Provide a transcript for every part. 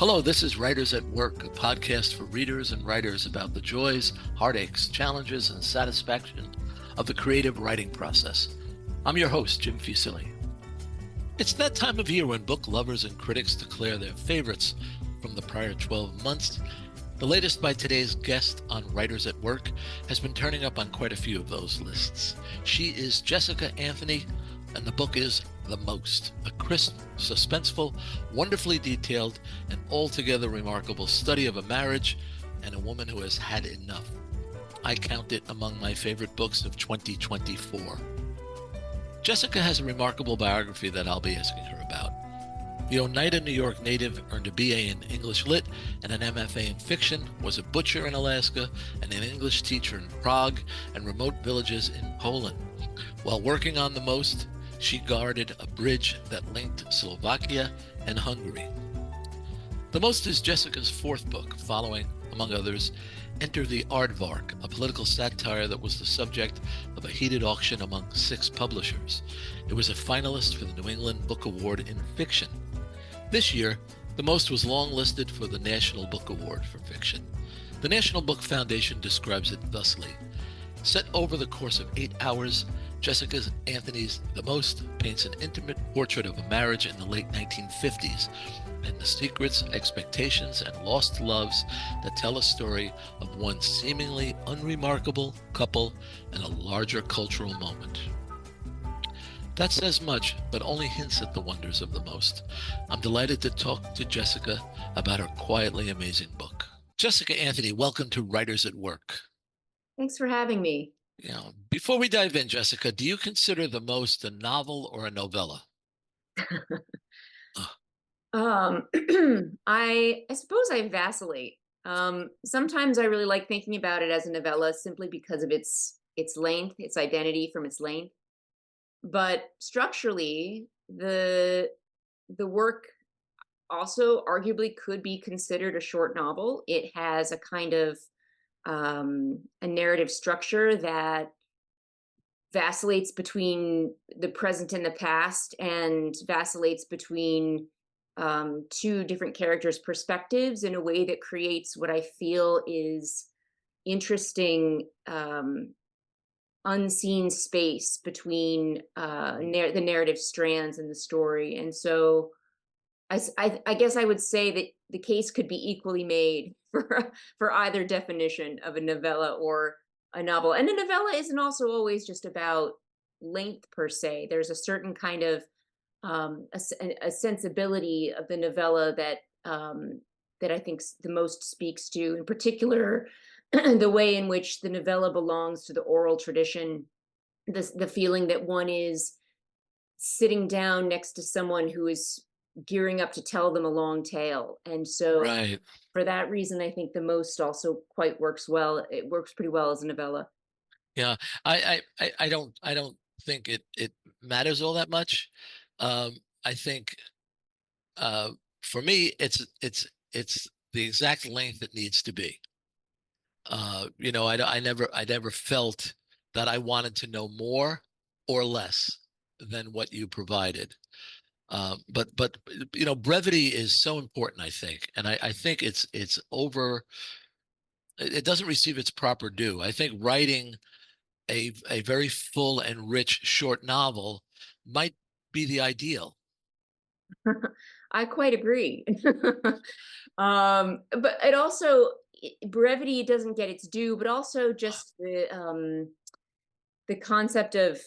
Hello, this is Writers at Work, a podcast for readers and writers about the joys, heartaches, challenges, and satisfaction of the creative writing process. I'm your host, Jim Fusilli. It's that time of year when book lovers and critics declare their favorites from the prior 12 months. The latest by today's guest on Writers at Work has been turning up on quite a few of those lists. She is Jessica Anthony, and the book is The Most, a crisp, suspenseful, wonderfully detailed, and altogether remarkable study of a marriage and a woman who has had enough. I count it among my favorite books of 2024. Jessica has a remarkable biography that I'll be asking her about. The Oneida, New York native earned a BA in English Lit and an MFA in Fiction, was a butcher in Alaska, and an English teacher in Prague and remote villages in Poland. While working on The Most, she guarded a bridge that linked Slovakia and Hungary. The Most is Jessica's fourth book, following, among others, Enter the Aardvark, a political satire that was the subject of a heated auction among 6 publishers. It was a finalist for the New England Book Award in Fiction. This year, The Most was longlisted for the National Book Award for Fiction. The National Book Foundation describes it thusly: set over the course of 8 hours, Jessica Anthony's The Most paints an intimate portrait of a marriage in the late 1950s and the secrets, expectations, and lost loves that tell a story of one seemingly unremarkable couple and a larger cultural moment. That says much, but only hints at the wonders of The Most. I'm delighted to talk to Jessica about her quietly amazing book. Jessica Anthony, welcome to Writers at Work. Thanks for having me. Before we dive in, Jessica, do you consider The Most a novel or a novella? I suppose I vacillate. Sometimes I really like thinking about it as a novella simply because of its length, its identity from its length. But structurally, the work also arguably could be considered a short novel. It has a kind of a narrative structure that vacillates between the present and the past, and vacillates between 2 different characters' perspectives in a way that creates what I feel is interesting, unseen space between the narrative strands in the story. And so I guess I would say that the case could be equally made for either definition of a novella or a novel. And a novella isn't also always just about length per se. There's a certain kind of a sensibility of the novella that that I think The Most speaks to, in particular, the way in which the novella belongs to the oral tradition, the feeling that one is sitting down next to someone who is gearing up to tell them a long tale. And so Right. for that reason, I think The Most also quite works well. It works pretty well as a novella. Yeah. I don't think it matters all that much. I think uh, for me, it's the exact length it needs to be. I never felt that I wanted to know more or less than what you provided. But brevity is so important, I think, and I think it's over. It doesn't receive its proper due. I think writing a very full and rich short novel might be the ideal. I quite agree. But it also brevity doesn't get its due, but also just the concept of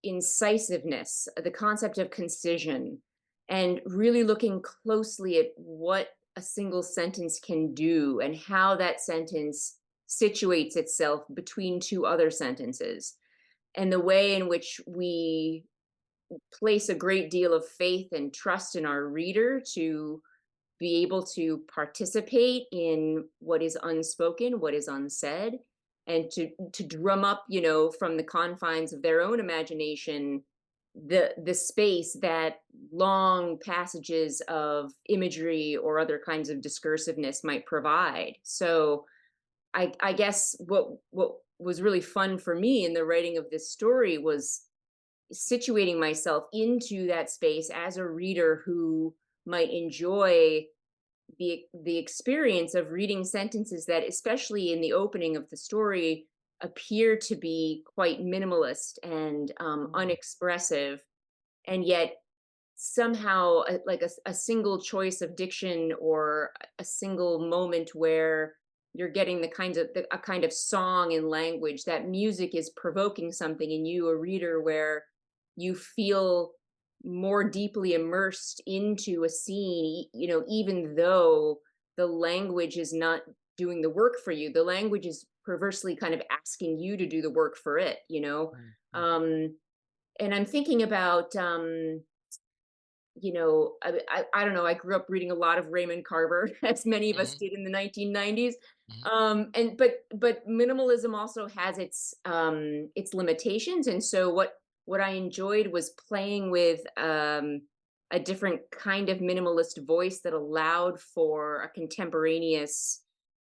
incisiveness, the concept of concision, and really looking closely at what a single sentence can do and how that sentence situates itself between 2 other sentences, and the way in which we place a great deal of faith and trust in our reader to be able to participate in what is unspoken, what is unsaid, and to drum up, from the confines of their own imagination, the space that long passages of imagery or other kinds of discursiveness might provide. So I guess what was really fun for me in the writing of this story was situating myself into that space as a reader who might enjoy the experience of reading sentences that, especially in the opening of the story, appear to be quite minimalist and unexpressive, and yet somehow like a single choice of diction or a single moment where you're getting a kind of song and language, that music is provoking something in you, a reader, where you feel more deeply immersed into a scene, even though the language is not doing the work for you. The language is perversely kind of asking you to do the work for it, Mm-hmm. um and I'm thinking about I don't know. I grew up reading a lot of Raymond Carver, as many of us Hmm. did in the 1990s. Hmm. And but minimalism also has its limitations, and so what I enjoyed was playing with a different kind of minimalist voice that allowed for a contemporaneous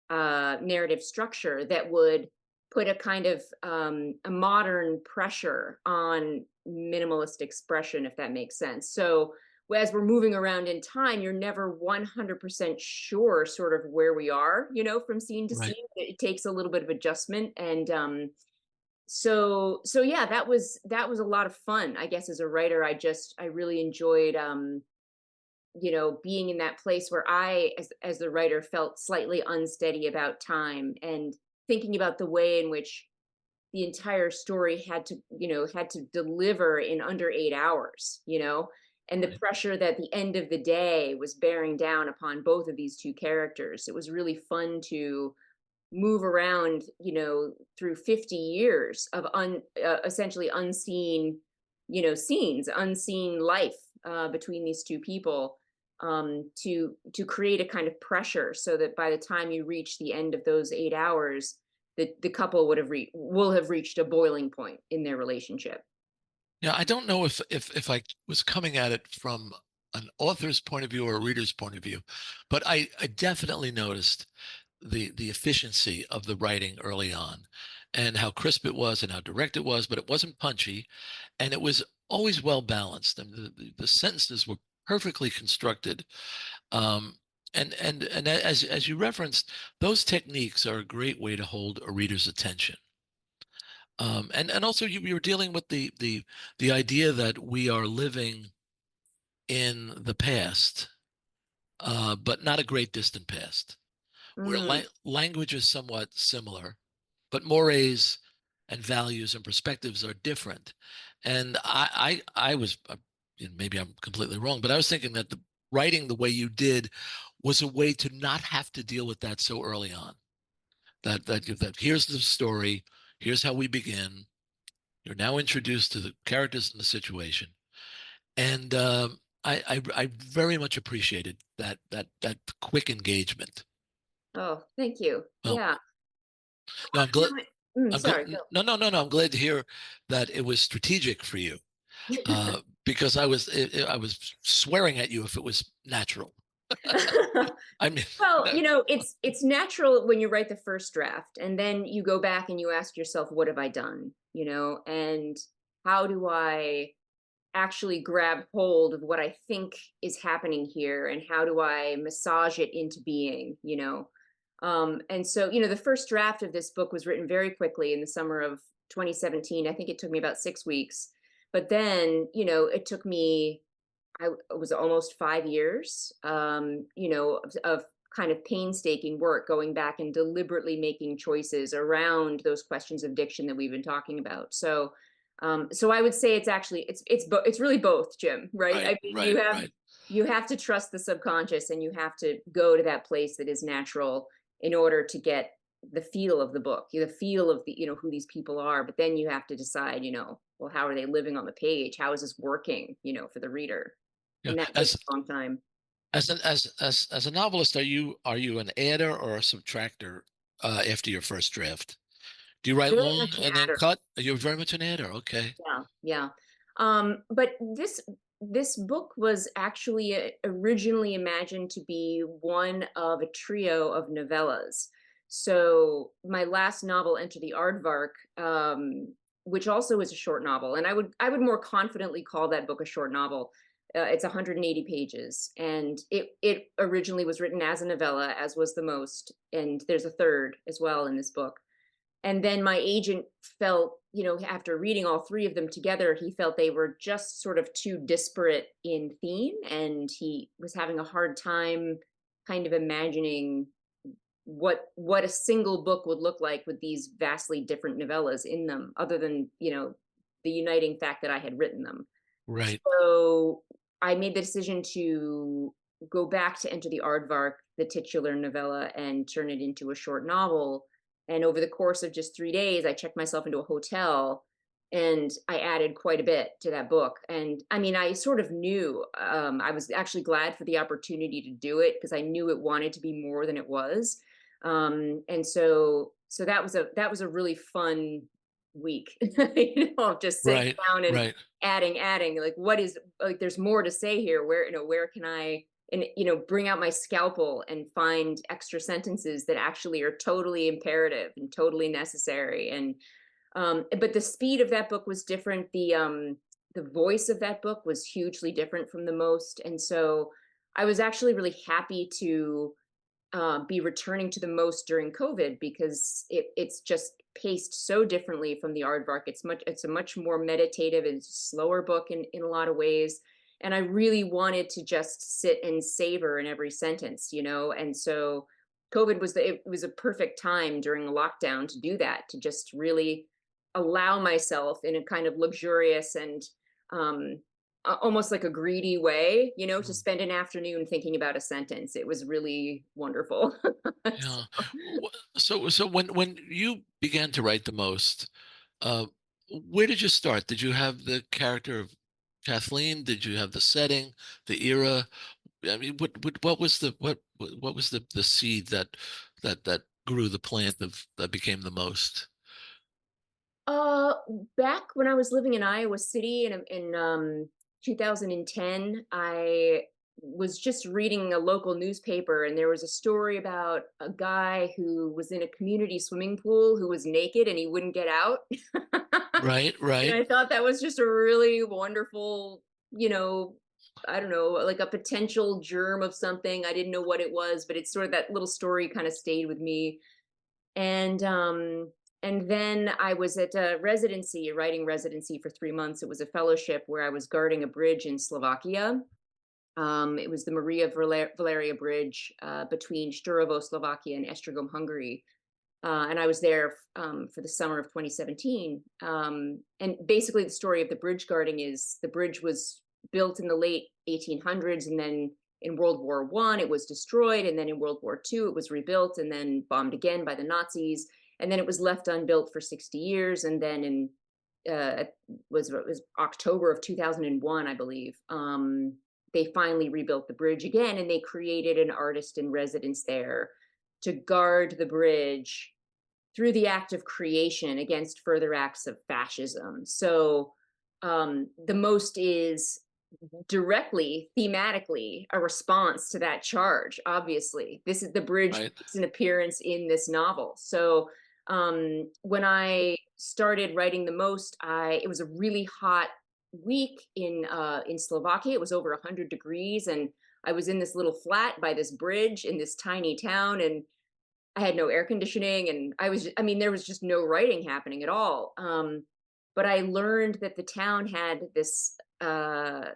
narrative structure that would put a kind of a modern pressure on minimalist expression, if that makes sense. So as we're moving around in time, you're never 100% sure sort of where we are, from scene to Right. scene. It takes a little bit of adjustment. And so yeah, that was a lot of fun, I guess. As a writer, I really enjoyed being in that place where I, as the writer, felt slightly unsteady about time, and thinking about the way in which the entire story had to deliver in under 8 hours, and the Right. pressure that the end of the day was bearing down upon both of these two characters. It was really fun to move around, through 50 years of essentially unseen, scenes, unseen life between these two people, to create a kind of pressure so that by the time you reach the end of those 8 hours, the couple will have reached a boiling point in their relationship. Yeah, I don't know if I was coming at it from an author's point of view or a reader's point of view, but I definitely noticed the efficiency of the writing early on, and how crisp it was and how direct it was, but it wasn't punchy, and it was always well balanced. I mean, the sentences were perfectly constructed. Um, and as you referenced, those techniques are a great way to hold a reader's attention. And also you were dealing with the idea that we are living in the past, but not a great distant past, where Mm. language is somewhat similar, but mores and values and perspectives are different. And I was, and maybe I'm completely wrong, but I was thinking that the writing the way you did was a way to not have to deal with that so early on. That here's the story, here's how we begin. You're now introduced to the characters in the situation, and I very much appreciated that quick engagement. Oh, thank you. Well, Yeah. no, I'm glad. Sorry, No. I'm glad to hear that it was strategic for you, because I was swearing at you if it was natural. go. I mean, Well, it's natural when you write the first draft, and then you go back and you ask yourself, what have I done? And how do I actually grab hold of what I think is happening here, and how do I massage it into being? And so, the first draft of this book was written very quickly in the summer of 2017. I think it took me about 6 weeks. But then, it took me, it was almost 5 years, of kind of painstaking work, going back and deliberately making choices around those questions of diction that we've been talking about. So I would say it's really both, Jim. Right? right, I mean, right, right. you have to trust the subconscious, and you have to go to that place that is natural in order to get the feel of the book, the feel of who these people are. But then you have to decide, well, how are they living on the page? How is this working, for the reader? Yeah. And that takes a long time. As a novelist, are you an adder or a subtractor after your first draft? Do you write Very long much an and then adder. cut? You're very much an adder. Okay. Yeah, yeah. But this book was actually originally imagined to be one of a trio of novellas. So my last novel, Enter the Aardvark, which also is a short novel, and I would more confidently call that book a short novel. It's 180 pages, and it originally was written as a novella, as was the most, and there's a third as well in this book. And then my agent felt, after reading all three of them together, he felt they were just sort of too disparate in theme, and he was having a hard time kind of imagining what a single book would look like with these vastly different novellas in them, other than, the uniting fact that I had written them. Right. So I made the decision to go back to Enter the Aardvark, the titular novella, and turn it into a short novel. And over the course of just 3 days, I checked myself into a hotel and I added quite a bit to that book. And I mean, I sort of knew, I was actually glad for the opportunity to do it because I knew it wanted to be more than it was. And so that was a really fun week, of just sitting Right. down and Right. adding, like, what is, like, there's more to say here. Where can I, and, bring out my scalpel and find extra sentences that actually are totally imperative and totally necessary. And but the speed of that book was different. The voice of that book was hugely different from the most. And so I was actually really happy to be returning to the most during COVID, because it's just paced so differently from the Aardvark. It's a much more meditative and slower book in a lot of ways. And I really wanted to just sit and savor in every sentence, And so it was a perfect time during a lockdown to do that, to just really allow myself in a kind of luxurious and um, almost like a greedy way, to Mm. spend an afternoon thinking about a sentence. It was really wonderful. Yeah. So when you began to write the most, uh, where did you start? Did you have the character of Kathleen? Did you have the setting, the era? I mean, what was what was the seed that grew the plant of that became the most? Uh, Back when I was living in Iowa City in 2010, I was just reading a local newspaper, and there was a story about a guy who was in a community swimming pool who was naked and he wouldn't get out. Right. And Right. I thought that was just a really wonderful, you know, I don't know, like a potential germ of something. I didn't know what it was, but it's sort of that little story kind of stayed with me. And then I was at a writing residency for 3 months. It was a fellowship where I was guarding a bridge in Slovakia. It was the Valeria Bridge between Sturovo, Slovakia, and Esztergom, Hungary. And I was there for the summer of 2017. And basically, the story of the bridge guarding is the bridge was built in the late 1800s, and then in World War I, it was destroyed, and then in World War II, it was rebuilt and then bombed again by the Nazis, and then it was left unbuilt for 60 years, and then in it was October of 2001, I believe. They finally rebuilt the bridge again, and they created an artist in residence there to guard the bridge through the act of creation against further acts of fascism. So the most is directly, thematically, a response to that charge. Obviously, this is the bridge Right. makes an appearance in this novel. So when I started writing the most, I it was a really hot week in Slovakia. It was over 100 degrees, and I was in this little flat by this bridge in this tiny town, and I had no air conditioning, and I mean, there was just no writing happening at all. But I learned that the town had this, I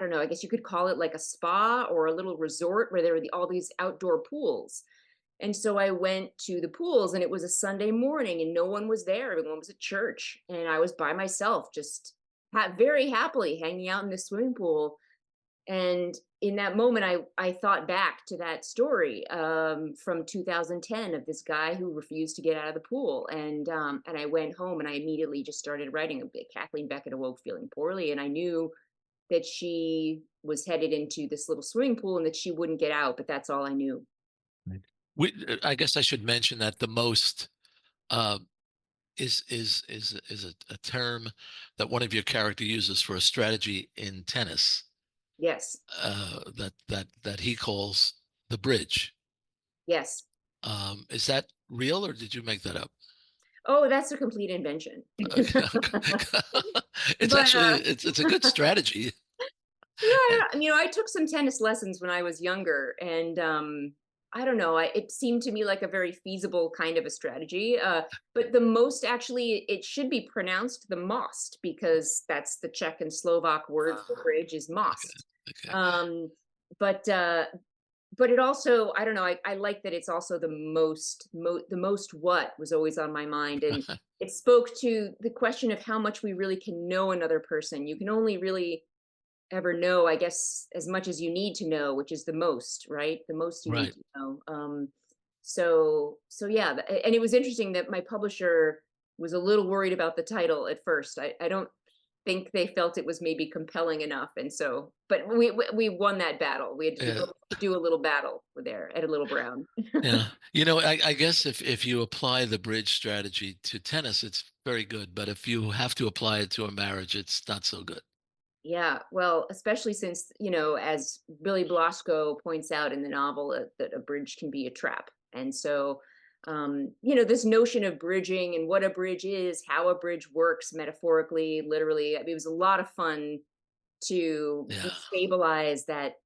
don't know, I guess you could call it like a spa or a little resort where there were all these outdoor pools. And so I went to the pools, and it was a Sunday morning and no one was there. Everyone was at church, and I was by myself, just very happily hanging out in this swimming pool. And in that moment, I thought back to that story from 2010 of this guy who refused to get out of the pool, and I went home and I immediately just started writing a bit. Kathleen Beckett awoke feeling poorly, and I knew that she was headed into this little swimming pool and that she wouldn't get out, but that's all I knew. Right. I guess I should mention that the most uh, is a term that one of your character uses for a strategy in tennis, Yes, that he calls the bridge. yes. Is that real, or did you make that up? Oh, that's a complete invention. Okay. It's But actually it's a good strategy. Yeah, I And don't know, I took some tennis lessons when I was younger, and, I don't know, it seemed to me like a very feasible kind of a strategy, but the most actually, it should be pronounced the most, because that's the Czech and Slovak word for bridge is okay, most. okay. Um, but, but it also, I don't know, I like that it's also the most what was always on my mind, and it spoke to the question of how much we really can know another person. You can only really ever know, I guess, as much as you need to know, which is the most, right? The most you need Right. to know. So yeah, and it was interesting that my publisher was a little worried about the title at first. I don't think they felt it was maybe compelling enough, and so, but we won that battle. We Yeah. both had to do a little battle there at a Little Brown. Yeah. I guess if you apply the bridge strategy to tennis, it's very good. But if you have to apply it to a marriage, it's not so good. Yeah, well, especially since, as Billy Blasco points out in the novel, that a bridge can be a trap. And so, this notion of bridging and what a bridge is, how a bridge works metaphorically, literally, I mean, it was a lot of fun to Yeah. destabilize that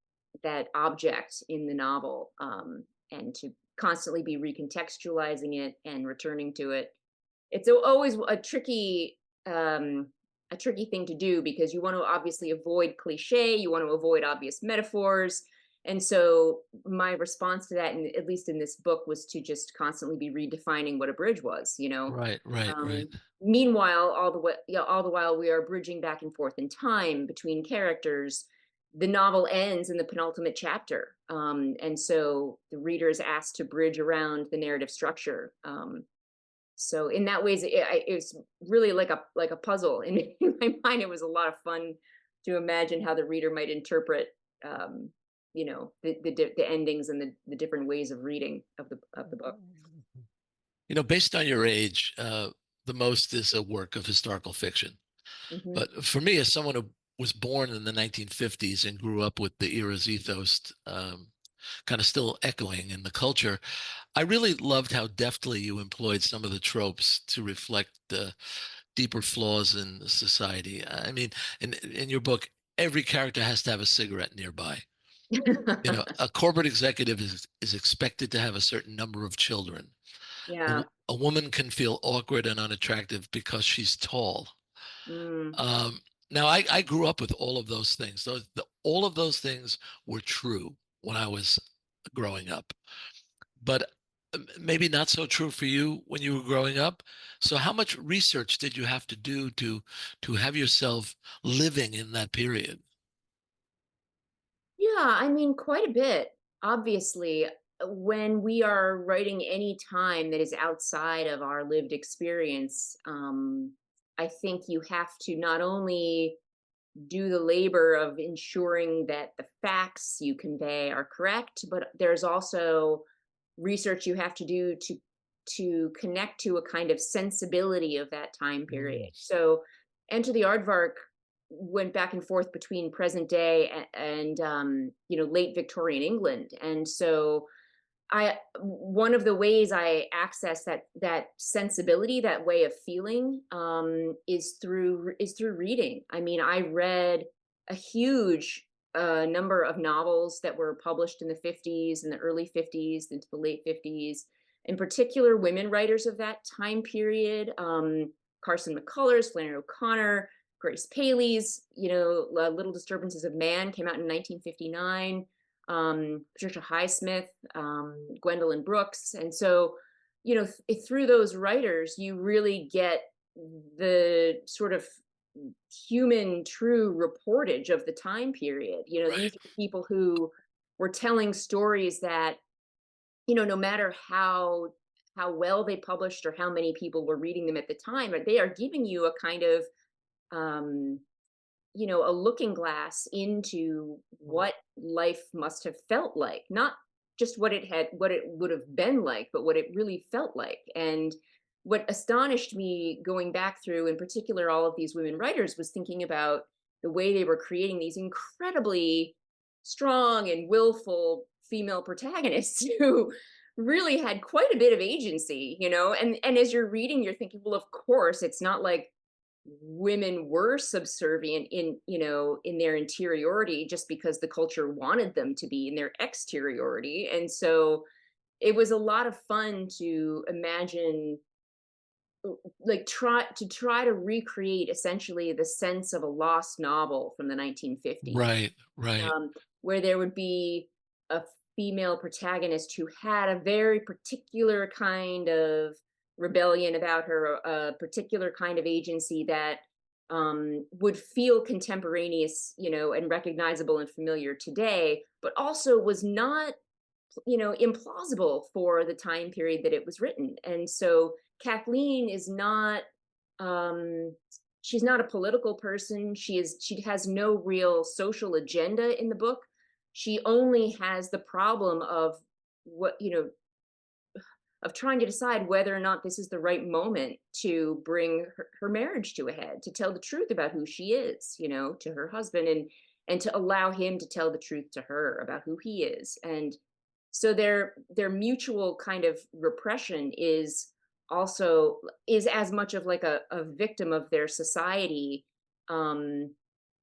object in the novel, and to constantly be recontextualizing it and returning to it. It's always a tricky thing to do, because you want to obviously avoid cliche, you want to avoid obvious metaphors. And so my response to that, and at least in this book, was to just constantly be redefining what a bridge was, Right. Right. Right. Meanwhile, all the while we are bridging back and forth in time between characters. The novel ends in the penultimate chapter, and so the reader is asked to bridge around the narrative structure. So in that ways, it was really like a puzzle in, in my mind. It was a lot of fun to imagine how the reader might interpret, the endings and the different ways of reading of the book. Based on your age, the most is a work of historical fiction. Hmm. But for me, as someone who was born in the 1950s and grew up with the era's ethos, kind of still echoing in the culture, I really loved how deftly you employed some of the tropes to reflect the deeper flaws in society. I mean, in your book, every character has to have a cigarette nearby. A corporate executive is expected to have a certain number of children. Yeah. A woman can feel awkward and unattractive because she's tall. Mm. Um, Now, I grew up with all of those things. All of those things were true when I was growing up, but maybe not so true for you when you were growing up. So, how much research did you have to do to have yourself living in that period? Yeah, I mean, quite a bit. Obviously, when we are writing any time that is outside of our lived experience, I think you have to not only do the labor of ensuring that the facts you convey are correct, but there's also research you have to do to connect to a kind of sensibility of that time period. Mm. So, Enter the Aardvark went back and forth between present day and late Victorian England, and so I one of the ways I access that sensibility, that way of feeling, is through reading. I mean, I read a huge number of novels that were published in the 50s and the early 50s into the late 50s, in particular women writers of that time period. Carson McCullers, Flannery O'Connor, Grace Paley's, Little Disturbances of Man came out in 1959. Patricia Highsmith, Gwendolyn Brooks. And so, through those writers, you really get the sort of human, true reportage of the time period. Right. These are people who were telling stories that, no matter how well they published or how many people were reading them at the time, they are giving you a kind of um, a looking glass into what life must have felt like, not just what it would have been like, but what it really felt like. And what astonished me going back through, in particular, all of these women writers, was thinking about the way they were creating these incredibly strong and willful female protagonists who really had quite a bit of agency, and as you're reading, you're thinking, well, of course, it's not like women were subservient in, in their interiority just because the culture wanted them to be in their exteriority. And so it was a lot of fun to imagine, like, try to recreate essentially the sense of a lost novel from the 1950s, Right, right, um, where there would be a female protagonist who had a very particular kind of rebellion about her, a particular kind of agency that would feel contemporaneous, and recognizable and familiar today, but also was not, implausible for the time period that it was written. And so Kathleen is not, um she's not a political person. She has no real social agenda in the book. She only has the problem of what, of trying to decide whether or not this is the right moment to bring her marriage to a head, to tell the truth about who she is, to her husband, and to allow him to tell the truth to her about who he is. And so their mutual kind of repression is as much of like a victim of their society. um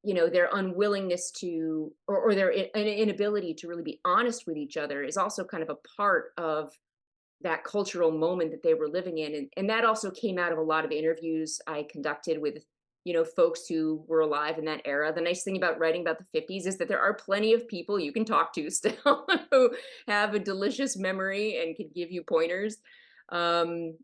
their unwillingness to, or their inability to really be honest with each other, is also kind of a part of that cultural moment that they were living in. And that also came out of a lot of interviews I conducted with, folks who were alive in that era. The nice thing about writing about the 50s is that there are plenty of people you can talk to still who have a delicious memory and can give you pointers. um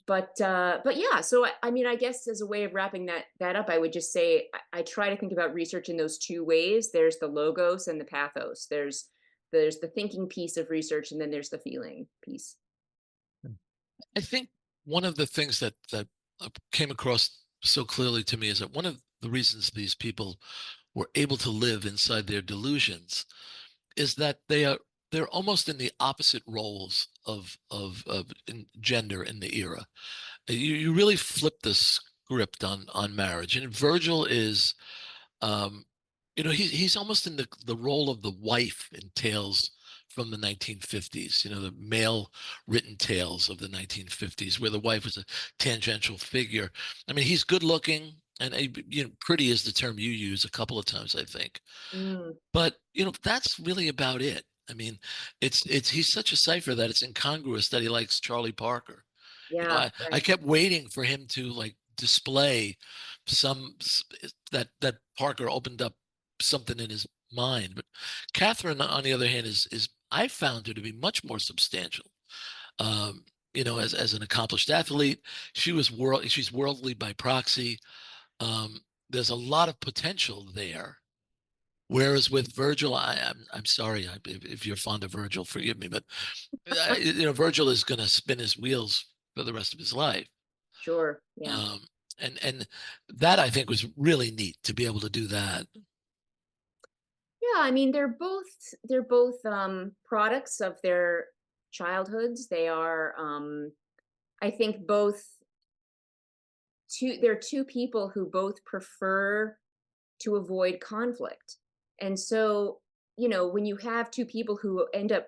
but yeah, so I mean, I guess as a way of wrapping that up, I would just say I try to think about research in those two ways. There's the logos and the pathos. There's the thinking piece of research, and then there's the feeling piece. I think one of the things that came across so clearly to me is that one of the reasons these people were able to live inside their delusions is that they're almost in the opposite roles of gender in the era. You really flip the script on marriage, and Virgil is, um, he's almost in the role of the wife in tales from the 1950s. The male written tales of the 1950s, where the wife was a tangential figure. I mean, he's good looking, and pretty is the term you use a couple of times, I think. Mm, But that's really about it. I mean, it's he's such a cipher that it's incongruous that he likes Charlie Parker. yeah, I right. kept waiting for him to like display that Parker opened up something in his mind. But Catherine, on the other hand, is I found her to be much more substantial. Um, as an accomplished athlete, she's worldly by proxy. Um, there's a lot of potential there. Whereas with Virgil, I'm sorry if you're fond of Virgil, forgive me, but Virgil is going to spin his wheels for the rest of his life. Sure, yeah. Um, and that I think was really neat to be able to do that. Yeah, I mean, they're both products of their childhoods. They are, I think, both they're two people who both prefer to avoid conflict. And so, when you have two people who end up,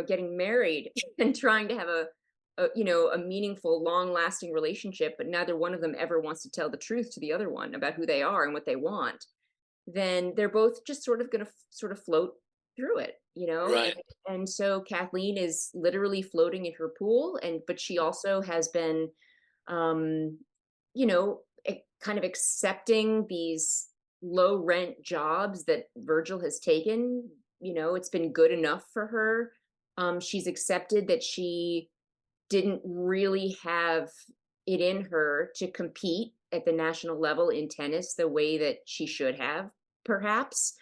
getting married and trying to have a meaningful, long-lasting relationship, but neither one of them ever wants to tell the truth to the other one about who they are and what they want, then they're both just sort of going to sort of float through it, Right. and so Kathleen is literally floating in her pool, but she also has been, um kind of accepting these low rent jobs that Virgil has taken. It's been good enough for her. She's accepted that she didn't really have it in her to compete at the national level in tennis the way that she should have, perhaps.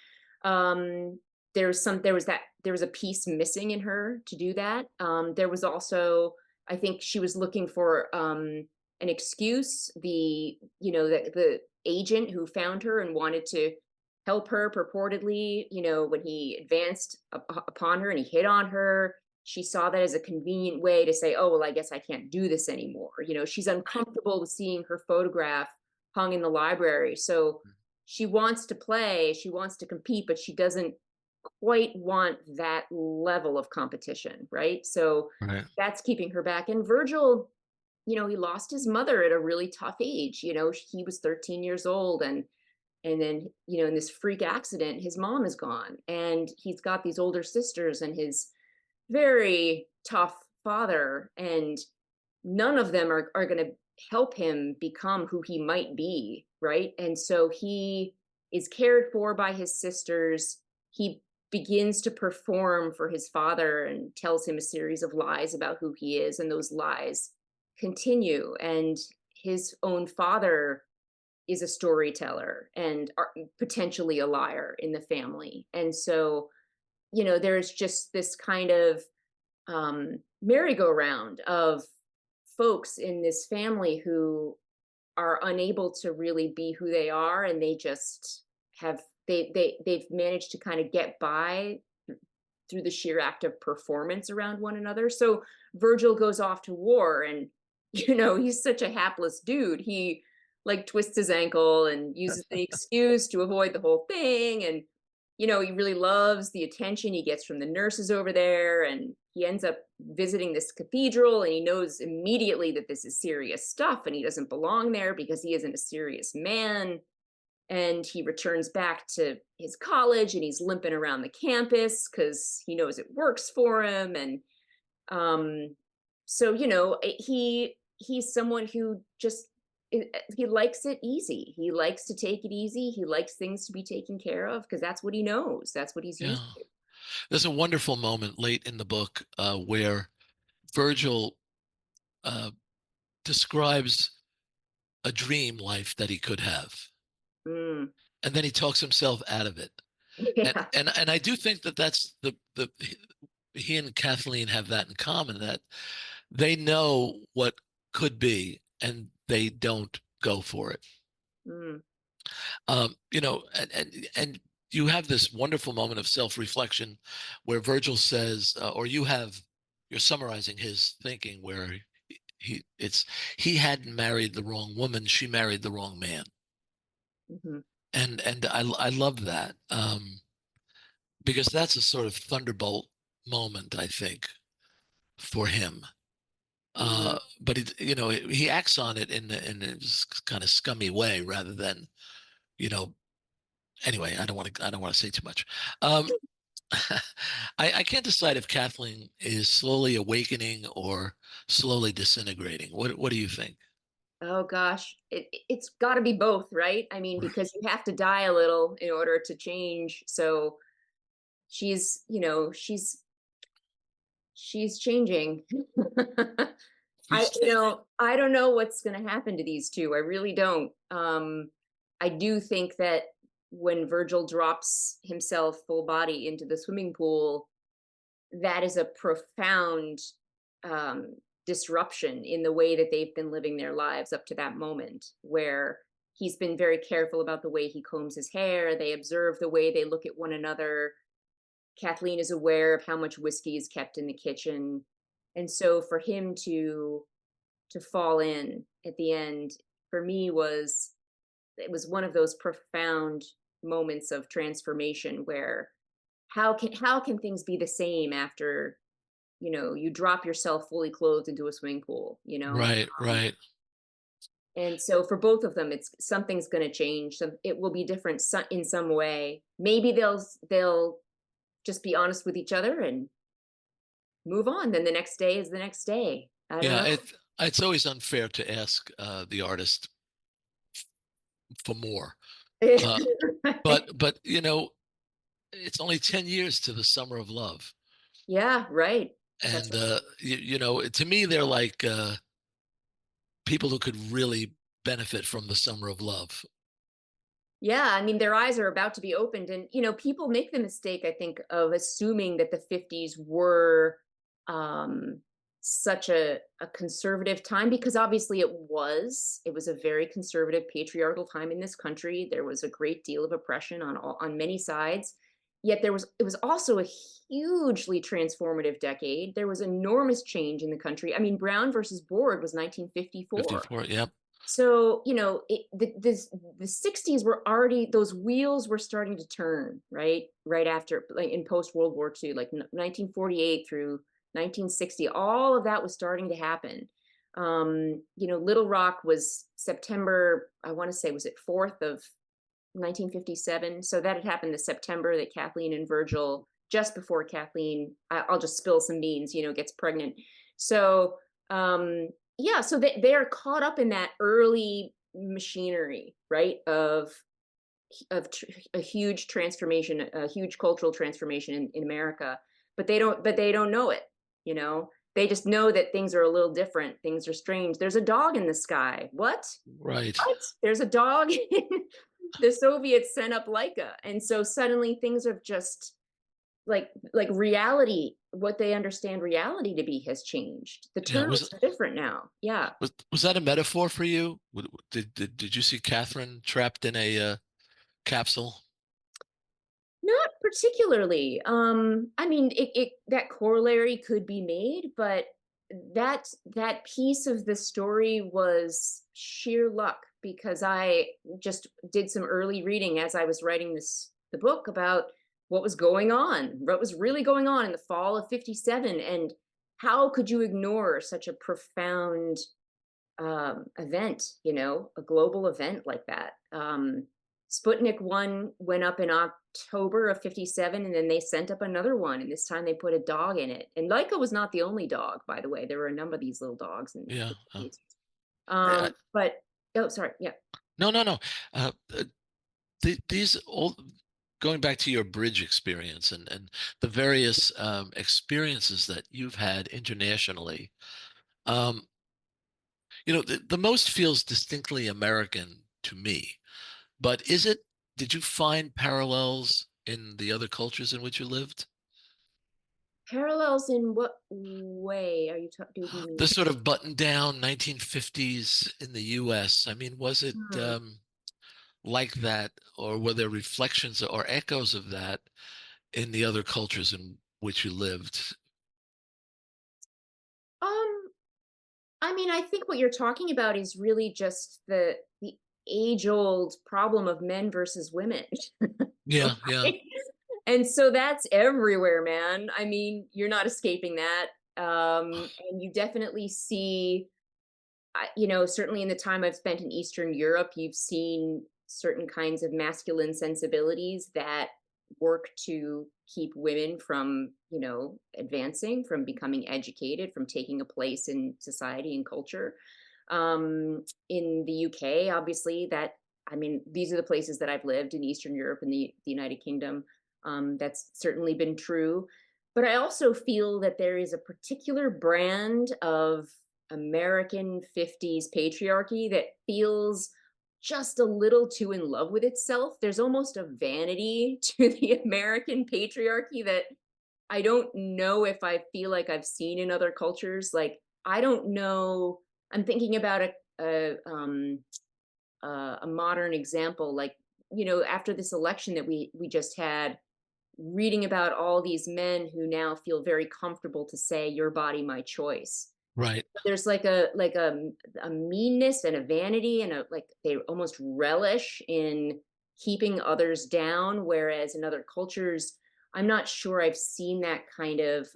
Um, there was a piece missing in her to do that. There was also, I think she was looking for an excuse. The agent who found her and wanted to help her purportedly, when he advanced upon her and he hit on her, she saw that as a convenient way to say, "Oh, well, I guess I can't do this anymore." She's uncomfortable with seeing her photograph hung in the library. So she wants to play, she wants to compete, but she doesn't quite want that level of competition, right? So Right. that's keeping her back. And Virgil, he lost his mother at a really tough age. He was 13 years old, and then, in this freak accident, his mom is gone, and he's got these older sisters and his very tough father, and none of them are going to help him become who he might be, right? And so he is cared for by his sisters. He begins to perform for his father and tells him a series of lies about who he is, and those lies continue. And his own father is a storyteller and potentially a liar in the family. And so, there's just this kind of merry-go-round of folks in this family who are unable to really be who they are, and they just have they've managed to kind of get by through the sheer act of performance around one another. So Virgil goes off to war, and he's such a hapless dude. He like twists his ankle and uses the excuse to avoid the whole thing, and he really loves the attention he gets from the nurses over there, and he ends up visiting this cathedral, and he knows immediately that this is serious stuff and he doesn't belong there because he isn't a serious man. And he returns back to his college, and he's limping around the campus because he knows it works for him. And so he's someone who just he likes it easy. He likes to take it easy. He likes things to be taken care of because that's what he knows. That's what he's used Yeah. to. There's a wonderful moment late in the book where Virgil uh, describes a dream life that he could have, Mm, and then he talks himself out of it. And yeah. and I do think that that's the he and Kathleen have that in common, that they know what could be and they don't go for it. Mm, And you have this wonderful moment of self-reflection where Virgil says, or you're summarizing his thinking, where he hadn't married the wrong woman, she married the wrong man. mhm, And I love that, because that's a sort of thunderbolt moment, I think, for him. mhm. But he acts on it in this kind of scummy way rather than, you know, anyway, I don't want to say too much. Um, I can't decide if Kathleen is slowly awakening or slowly disintegrating. What do you think? Oh gosh, it's got to be both, right? I mean, because you have to die a little in order to change. So she's, she's changing. She's I don't know what's going to happen to these two. I really don't. I do think that when Virgil drops himself full body into the swimming pool, that is a profound um, disruption in the way that they've been living their lives up to that moment, where he's been very careful about the way he combs his hair. They observe the way they look at one another. Kathleen is aware of how much whiskey is kept in the kitchen. And so for him to fall in at the end, for me, it was one of those profound moments of transformation where how can things be the same after you drop yourself fully clothed into a swimming pool, right, um, right. and so for both of them, it's something's going to change. So it will be different in some way. Maybe they'll just be honest with each other and move on. Then the next day is the next day. I don't Yeah, know. it's always unfair to ask the artist for more. Uh, but it's only 10 years to the summer of love. Yeah, right. That's And right. to me, they're like people who could really benefit from the summer of love. Yeah, I mean, their eyes are about to be opened, and people make the mistake, I think, of assuming that the '50s were um, such a conservative time, because obviously it was. It was a very conservative, patriarchal time in this country. There was a great deal of oppression on many sides. Yet it was also a hugely transformative decade. There was enormous change in the country. I mean, Brown versus Board was 1954. 54. Yep. So the 60s were already, those wheels were starting to turn, right after, like in post World War II, like 1948 through 1960, all of that was starting to happen. Little Rock was September, I want to say, was it 4th of 1957? So that had happened the September that Kathleen and Virgil, just before Kathleen, I'll just spill some beans, gets pregnant. So, yeah, so they are caught up in that early machinery, right? A huge transformation, a huge cultural transformation in America, but they don't know it, you know. They just know that things are a little different, things are strange. There's a dog in the sky. Right. What? There's a dog. The Soviets sent up Laika, and so suddenly things are just like reality. What they understand reality to be has changed. The Yeah. terms are different now. Yeah. Was that a metaphor for you? Did you see Catherine trapped in a capsule? Not particularly. I mean, it that corollary could be made, but that piece of the story was sheer luck because I just did some early reading as I was writing the book about what was really going on in the fall of 57, and how could you ignore such a profound event, a global event like that. Sputnik 1 went up in October of 57, and then they sent up another one, and this time they put a dog in it. And Laika was not the only dog, by the way. There were a number of these little dogs in Yeah. the 50s. I, But oh, sorry, yeah. no, no, no. These old, going back to your bridge experience and the various experiences that you've had internationally, um, the most feels distinctly American to me. But did you find parallels in the other cultures in which you lived? Parallels in what way are you do you The mean? sort of button down 1950s in the US. I mean, was it Hmm. like that, or were there reflections or echoes of that in the other cultures in which you lived? Um, I mean, I think what you're talking about is really just the age-old problem of men versus women. Yeah, yeah, Right? And so that's everywhere, man. I mean, you're not escaping that. And you definitely see, certainly in the time I've spent in Eastern Europe, you've seen certain kinds of masculine sensibilities that work to keep women from, advancing, from becoming educated, from taking a place in society and culture. In the UK, obviously, I mean, these are the places that I've lived in Eastern Europe and the United Kingdom. That's certainly been true. But I also feel that there is a particular brand of American 50s patriarchy that feels just a little too in love with itself. There's almost a vanity to the American patriarchy that I don't know if I feel like I've seen in other cultures. Like, I don't know. I'm thinking about a modern example, like, after this election that we just had, reading about all these men who now feel very comfortable to say your body, my choice. right. There's like a meanness and a vanity and a like they almost relish in keeping others down, whereas in other cultures, I'm not sure I've seen that kind of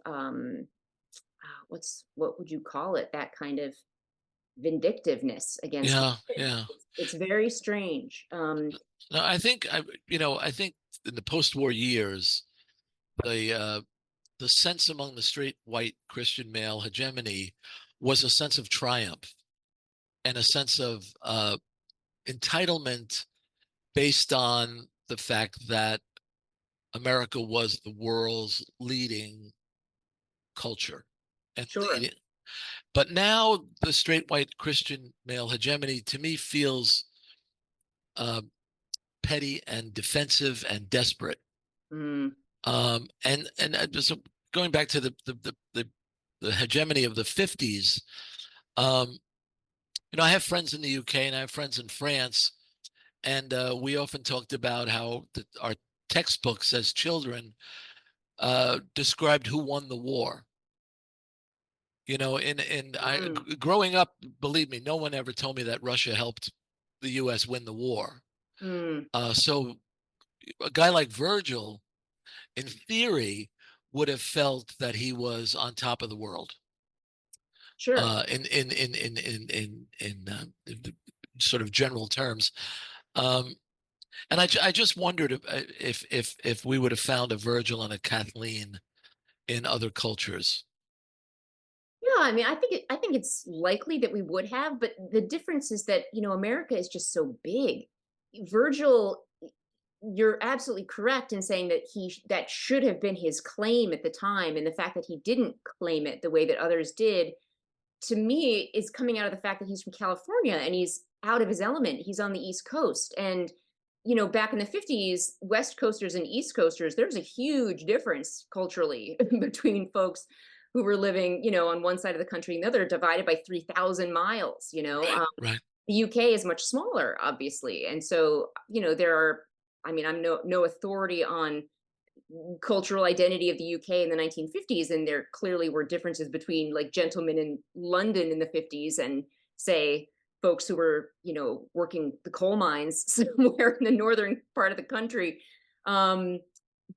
what would you call it? That kind of vindictiveness against Yeah, women. yeah. It's very strange. No, I think in the post-war years, the uh, the sense among the straight white Christian male hegemony was a sense of triumph and a sense of entitlement based on the fact that America was the world's leading culture and Sure. leading. But now the straight white Christian male hegemony to me feels uh, petty and defensive and desperate. Mm, And so going back to the hegemony of the 50s, um, I have friends in the UK and I have friends in France, and we often talked about how our textbooks as children described who won the war. And mm, growing up, believe me, no one ever told me that Russia helped the U.S. win the war. mm. So a guy like Virgil, in theory, would have felt that he was on top of the world. Sure. in sort of general terms. Um, and I just wondered if we would have found a Virgil and a Kathleen in other cultures. Yeah, I mean, I think it's likely that we would have, but the difference is that, America is just so big. Virgil, you're absolutely correct in saying that that should have been his claim at the time, and the fact that he didn't claim it the way that others did, to me, is coming out of the fact that he's from California and he's out of his element. He's on the East Coast. And, back in the 50s, West Coasters and East Coasters, there's a huge difference culturally between folks who were living, on one side of the country and the other, divided by 3,000 miles. Right, right, The UK is much smaller, obviously. And so, there are, I mean, I'm no authority on cultural identity of the UK in the 1950s, and there clearly were differences between like gentlemen in London in the 50s and say folks who were, working the coal mines somewhere in the northern part of the country. Um,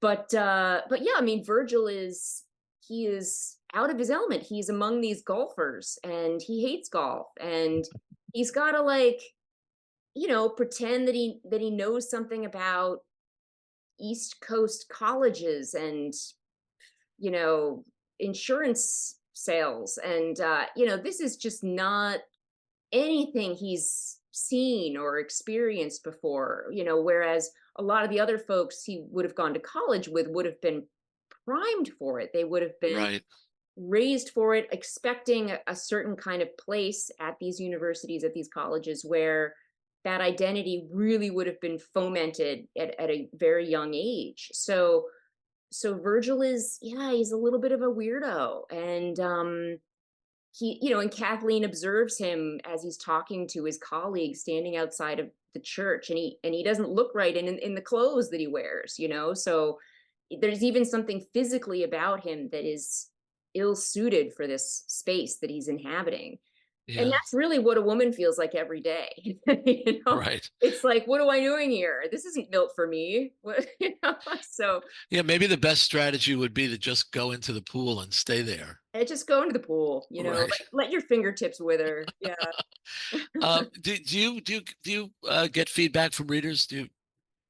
but yeah, I mean, Virgil is he is out of his element. He's among these golfers, and he hates golf, and he's got to like pretend that he knows something about East Coast colleges and, you know, insurance sales. And, this is just not anything he's seen or experienced before, whereas a lot of the other folks he would have gone to college with would have been primed for it. They would have been right. raised for it, expecting a certain kind of place at these universities, at these colleges, where that identity really would have been fomented at a very young age. So Virgil is, yeah, he's a little bit of a weirdo. And and Kathleen observes him as he's talking to his colleagues standing outside of the church, and he doesn't look right in the clothes that he wears, so there's even something physically about him that is ill suited for this space that he's inhabiting. And Yeah, that's really what a woman feels like every day. right. It's like, what am I doing here? This isn't built for me. What, so Yeah, maybe the best strategy would be to just go into the pool and stay there. just go into the pool, Right. let your fingertips wither. Yeah. Do you get feedback from readers? Do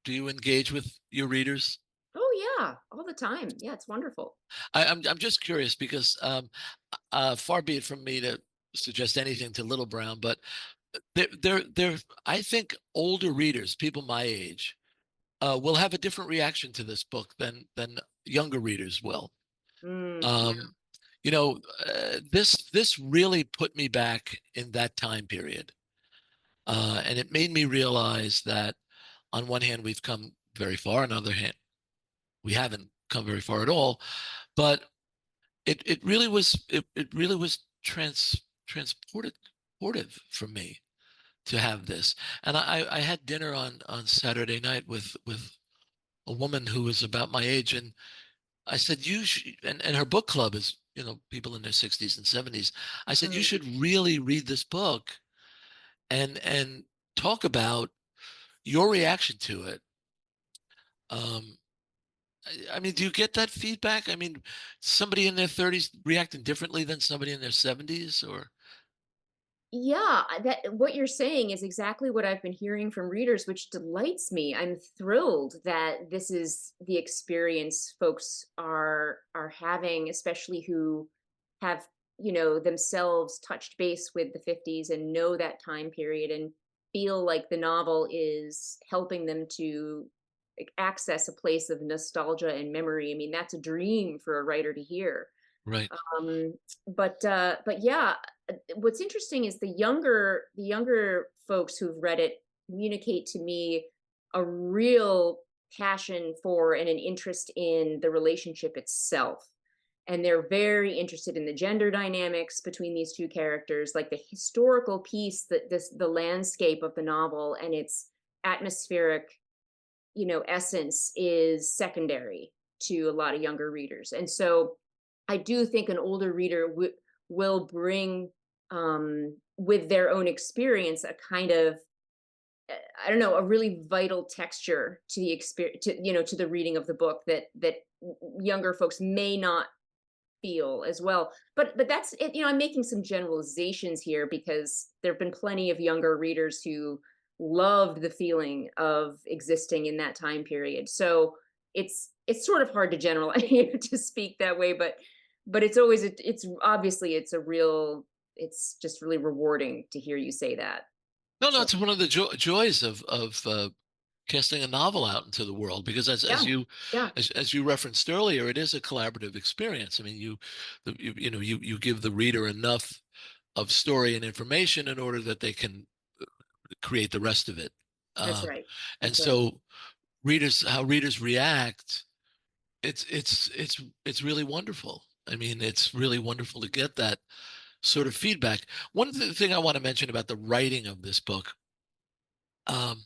you engage with your readers? Oh yeah, all the time. Yeah, it's wonderful. I'm just curious because far be it from me to suggest anything to Little Brown, but they're I think older readers, people my age, will have a different reaction to this book than younger readers will. Yeah. Um, this really put me back in that time period, and it made me realize that on one hand we've come very far, on the other hand we haven't come very far at all. But it really was transportive for me to have this. And I had dinner on Saturday night with a woman who was about my age, and I said, and her book club is, people in their 60s and 70s. I said, you Mm. should really read this book and talk about your reaction to it. Um, I mean, do you get that feedback? I mean, somebody in their 30s reacting differently than somebody in their 70s, or Yeah, that what you're saying is exactly what I've been hearing from readers, which delights me. I'm thrilled that this is the experience folks are having, especially who have, themselves touched base with the 50s and know that time period and feel like the novel is helping them to access a place of nostalgia and memory. I mean, that's a dream for a writer to hear. right, Um, but yeah, what's interesting is the younger folks who've read it communicate to me a real passion for and an interest in the relationship itself. And they're very interested in the gender dynamics between these two characters, like the historical piece, that the landscape of the novel and its atmospheric, essence is secondary to a lot of younger readers. And so I do think an older reader will bring, with their own experience, a kind of, I don't know, a really vital texture to the experience, to the reading of the book that younger folks may not feel as well. But that's it. I'm making some generalizations here because there have been plenty of younger readers who loved the feeling of existing in that time period. So it's sort of hard to generalize to speak that way, but it's always it's obviously it's just really rewarding to hear you say that. No, So it's one of the joys of casting a novel out into the world, because yeah, yeah, as you referenced earlier, it is a collaborative experience. I mean, you give the reader enough of story and information in order that they can create the rest of it. that's Um, right. and That's right. so how readers react, it's really wonderful. I mean, it's really wonderful to get that sort of feedback. One thing I want to mention about the writing of this book, um,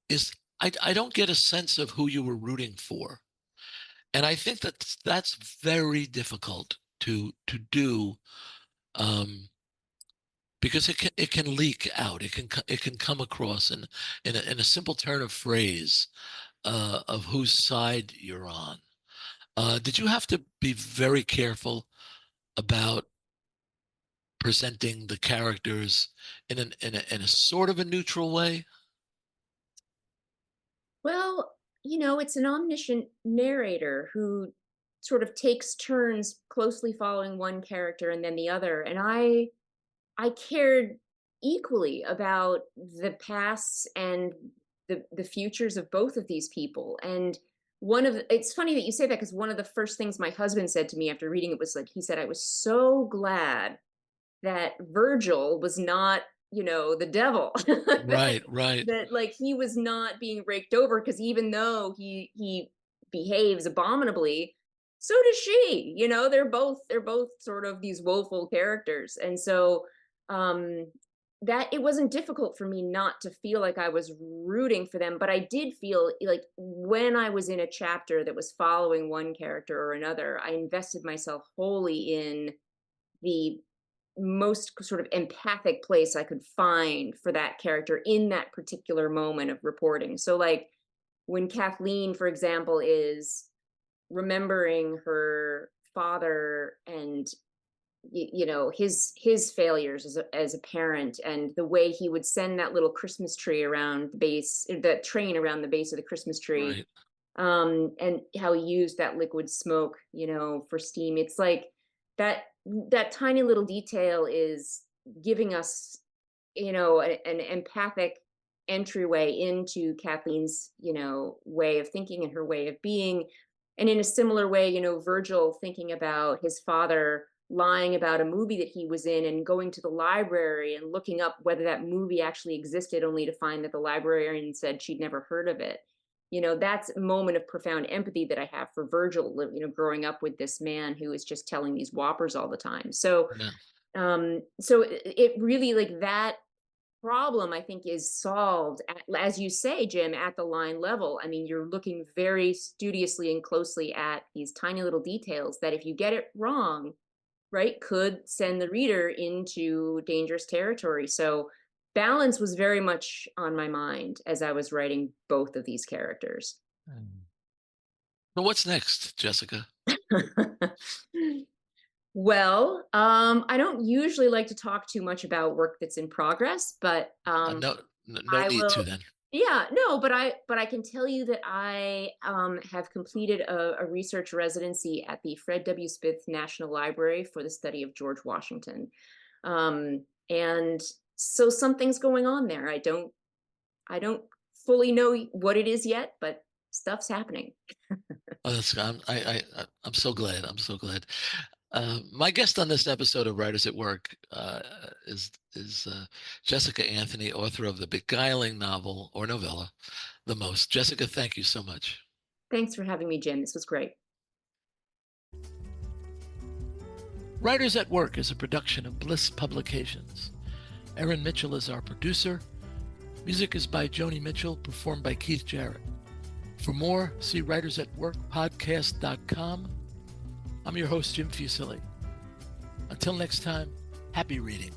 is I don't get a sense of who you were rooting for. And I think that's very difficult to do, um, because it can leak out. It can come across in a simple turn of phrase, of whose side you're on. Did you have to be very careful about presenting the characters in a sort of a neutral way? Well, it's an omniscient narrator who sort of takes turns closely following one character and then the other. And I cared equally about the pasts and the futures of both of these people. And it's funny that you say that because one of the first things my husband said to me after reading it was like, he said, I was so glad that Virgil was not, the devil. that, Right, right, that like he was not being raked over because even though he behaves abominably, so does she. They're both sort of these woeful characters. And so um that it wasn't difficult for me not to feel like I was rooting for them, but I did feel like when I was in a chapter that was following one character or another, I invested myself wholly in the most sort of empathic place I could find for that character in that particular moment of reporting. So, like when Kathleen, for example, is remembering her father and his failures as a parent, and the way he would send that little Christmas tree around the base, that train around the base of the Christmas tree, right. and how he used that liquid smoke, for steam. It's like that tiny little detail is giving us, an empathic entryway into Kathleen's, way of thinking and her way of being. And in a similar way, Virgil thinking about his father lying about a movie that he was in and going to the library and looking up whether that movie actually existed, only to find that the librarian said she'd never heard of it. That's a moment of profound empathy that I have for Virgil, growing up with this man who is just telling these whoppers all the time. So Yeah. so it really, like, that problem, I think, is solved as you say, Jim, at the line level. I mean, you're looking very studiously and closely at these tiny little details that if you get it wrong, right, could send the reader into dangerous territory. So balance was very much on my mind as I was writing both of these characters. Mm. So what's next, Jessica? Well, I don't usually like to talk too much about work that's in progress, but No, no I need will. to then. Yeah, no, but I can tell you that I have completed a research residency at the Fred W. Smith National Library for the study of George Washington, and so something's going on there. I don't fully know what it is yet, but stuff's happening. Oh, I'm so glad. I'm so glad. My guest on this episode of Writers at Work, is Jessica Anthony, author of the beguiling novel or novella, The Most. Jessica, thank you so much. Thanks for having me, Jim. This was great. Writers at Work is a production of Bliss Publications. Erin Mitchell is our producer. Music is by Joni Mitchell, performed by Keith Jarrett. For more, see writersatworkpodcast.com. I'm your host, Jim Fusilli. Until next time, happy reading.